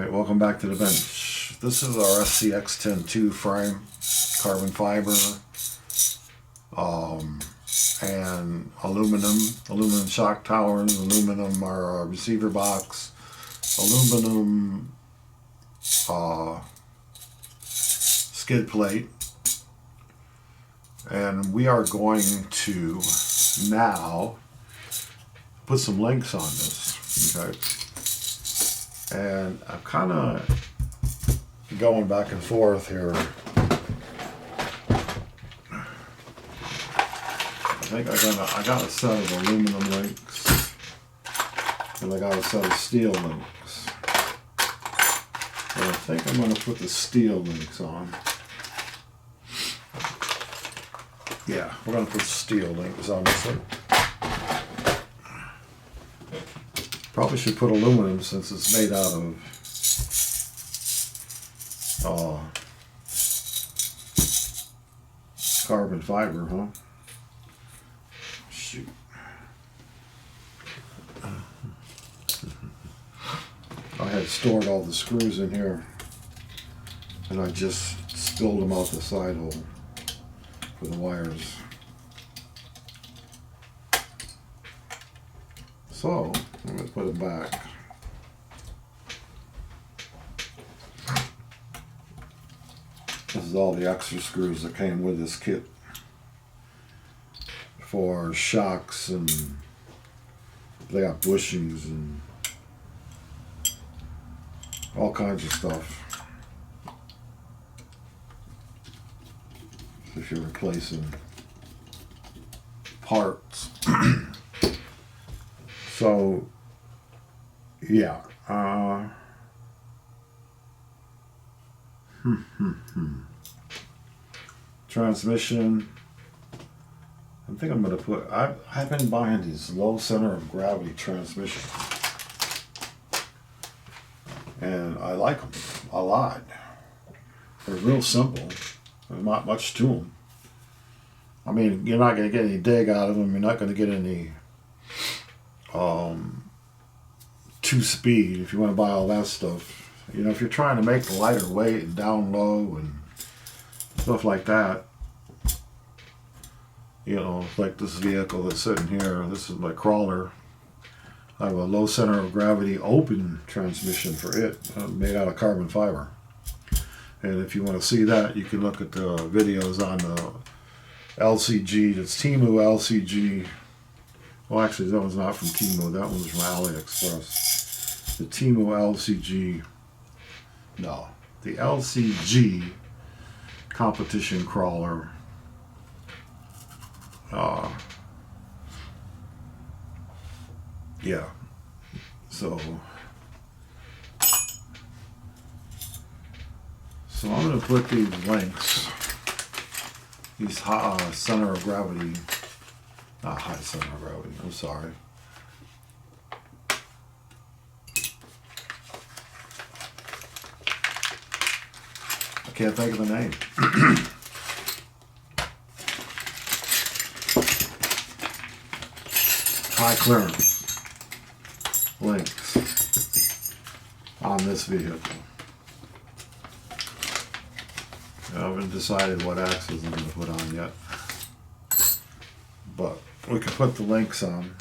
Alright, welcome back to the bench. This is our SCX 10-2 frame, carbon fiber, and aluminum shock towers, aluminum receiver box, aluminum skid plate, and we are going to now put some links on this, okay? And I'm kind of going back and forth here. I think I got a set of aluminum links, and I got a set of steel links. And I think I'm going to put the steel links on. Yeah, we're going to put steel links on this one. Probably should put aluminum since it's made out of carbon fiber, huh? Shoot. I had stored all the screws in here, and I just spilled them out the side hole for the wires. So, I'm going to put it back. This is all the extra screws that came with this kit for shocks, and they got bushings and all kinds of stuff if you're replacing parts. So, yeah. Transmission. I think I'm going to put, I've been buying these low center of gravity transmissions, and I like them a lot. They're real simple. There's not much to them. I mean, you're not going to get any dig out of them. You're not going to get any two-speed if you want to buy all that stuff. You know, if you're trying to make the lighter weight and down low and stuff like that, you know, like this vehicle that's sitting here, this is my crawler. I have a low center of gravity open transmission for it, made out of carbon fiber. And if you want to see that, you can look at the videos on the LCG. It's Temu LCG. Well, actually, that one's not from Temu. That one's from AliExpress. The Temu LCG. No, the LCG competition crawler. Yeah. So I'm going to put these links, these center of gravity. Not high center of gravity, I'm sorry. I can't think of the name. High clearance links on this vehicle. I haven't decided what axles I'm going to put on yet, but we can put the links on.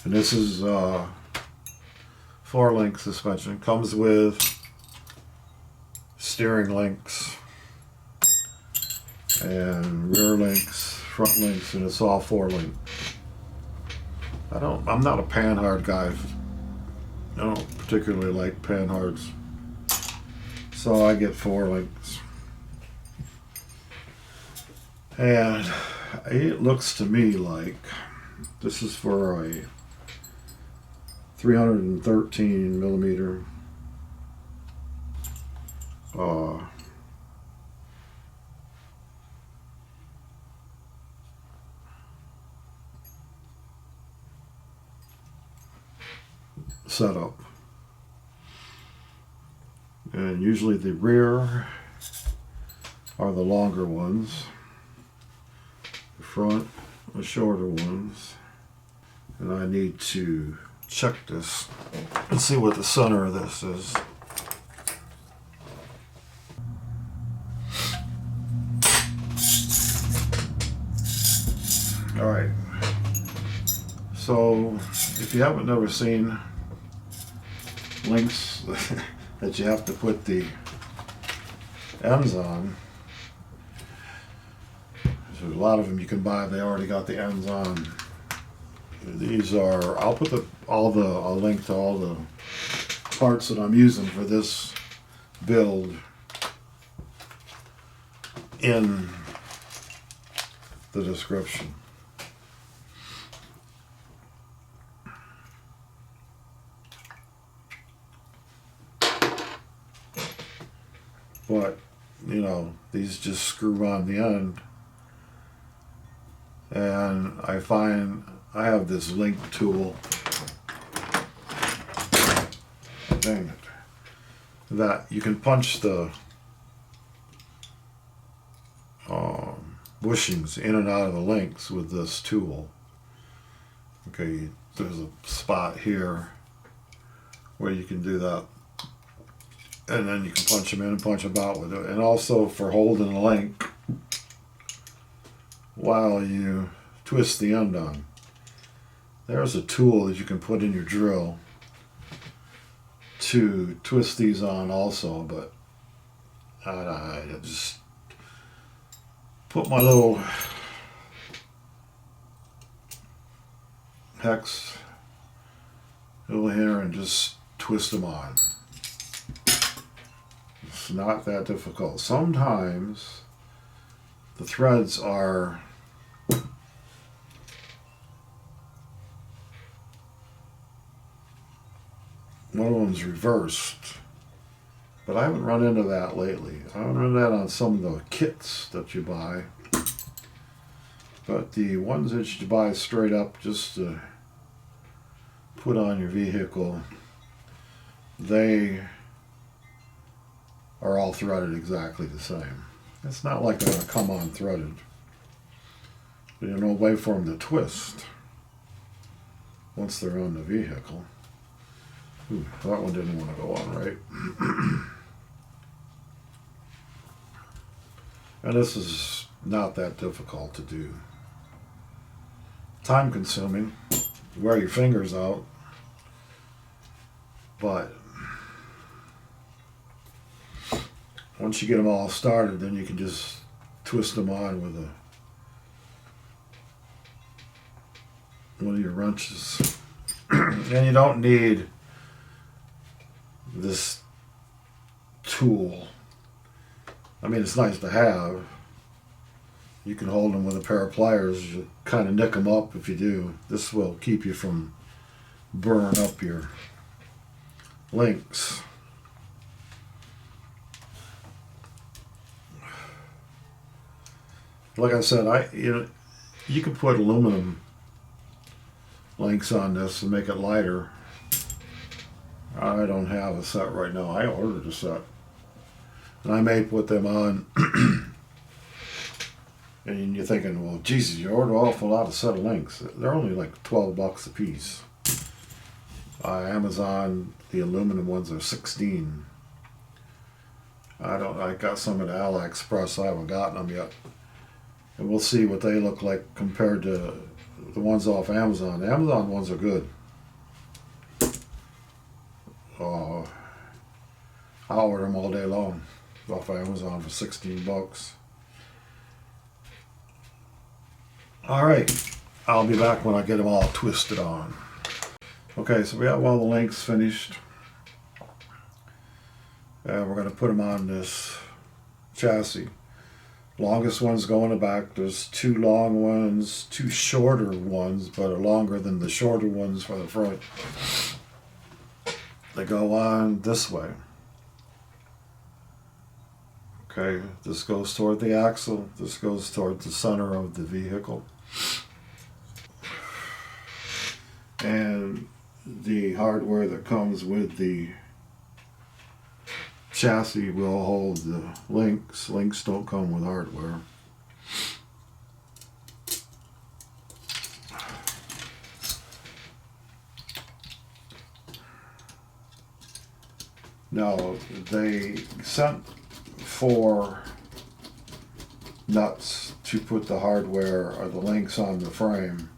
And this is 4-link suspension. Comes with steering links and rear links, front links, and it's all 4-link. I'm not a panhard guy. I don't particularly like panhards, so I get 4 links. And it looks to me like this is for a 313 millimeter setup. And And usually the rear are the longer ones, the front the shorter ones. And I need to check this and see what the center of this is. Alright, so if you haven't ever seen links that you have to put the ends on, there's a lot of them you can buy, they already got the ends on. These are, I'll put I'll link to all the parts that I'm using for this build in the description. But, you know, these just screw on the end. And I find I have this link tool, dang it, that you can punch the bushings in and out of the links with this tool. Okay, there's a spot here where you can do that. And then you can punch them in and punch them out with it. And also for holding a link while you twist the end on. There's a tool that you can put in your drill to twist these on also, but I just put my little hex over here and just twist them on. It's not that difficult. Sometimes the threads are one of them's reversed, but I haven't run into that lately. I haven't run into that on some of the kits that you buy, but the ones that you buy straight up just to put on your vehicle, they are all threaded exactly the same. It's not like they're going to come on threaded. There's no way for them to twist once they're on the vehicle. Ooh, that one didn't want to go on right. And this is not that difficult to do. Time consuming. Wear your fingers out. But once you get them all started, then you can just twist them on with one of your wrenches. And you don't need this tool. I mean, it's nice to have. You can hold them with a pair of pliers. You kind of nick them up if you do. This will keep you from burning up your links. Like I said, you can put aluminum links on this and make it lighter. I don't have a set right now. I ordered a set, and I may put them on. And you're thinking, well, Jesus, you ordered an awful lot of set of links. They're only like $12 a piece. Amazon, the aluminum ones are $16. I got some at AliExpress. I haven't gotten them yet. And we'll see what they look like compared to the ones off Amazon. The Amazon ones are good. I'll order them all day long off Amazon for $16. Alright, I'll be back when I get them all twisted on. Okay, so we have all the links finished. We're going to put them on this chassis. Longest ones go in the back. There's two long ones, two shorter ones, but are longer than the shorter ones for the front. They go on this way. Okay, this goes toward the axle. This goes toward the center of the vehicle. And the hardware that comes with the chassis will hold the links. Links don't come with hardware. Now, they sent 4 nuts to put the hardware or the links on the frame,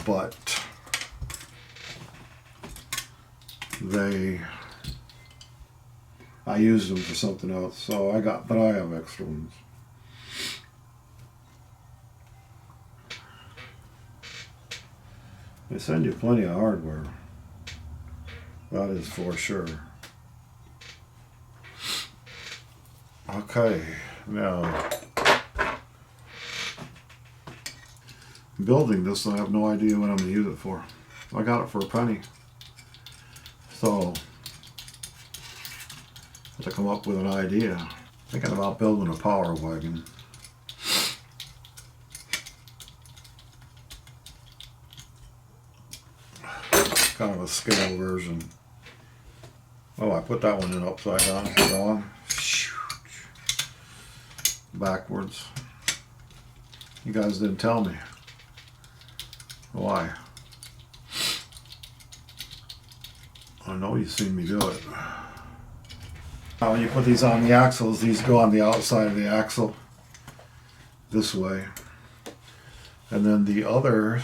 but I used them for something else, so but I have extra ones. They send you plenty of hardware. That is for sure. Okay, now building this, I have no idea what I'm going to use it for. I got it for a penny. So, I have to come up with an idea. Thinking about building a power wagon. Kind of a scale version. Oh, I put that one in upside down. Going. Backwards. You guys didn't tell me. Why? I know you've seen me do it. Now when you put these on the axles, these go on the outside of the axle this way. And then the others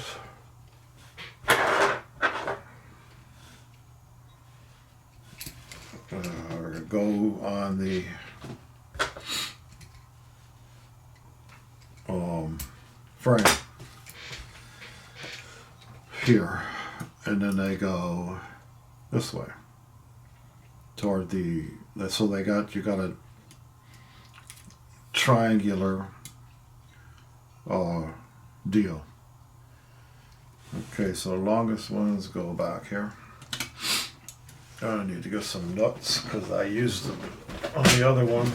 go on the frame here, and then they go this way toward the, so you got a triangular deal. Okay, so the longest ones go back here. I need to get some nuts because I used them on the other one.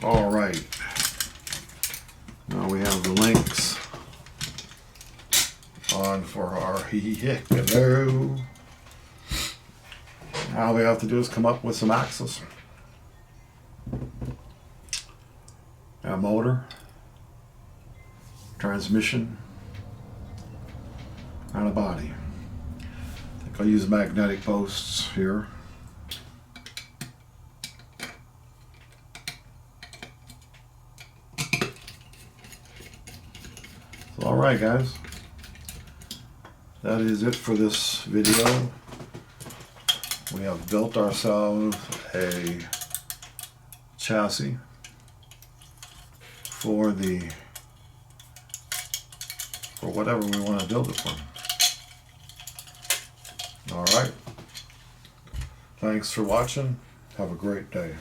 All right, now we have the links on for our hello. All we have to do is come up with some axles, a motor, transmission, and a body. I think I'll use magnetic posts here. Alright guys, that is it for this video. We have built ourselves a chassis for whatever we want to build it for. Alright, thanks for watching. Have a great day.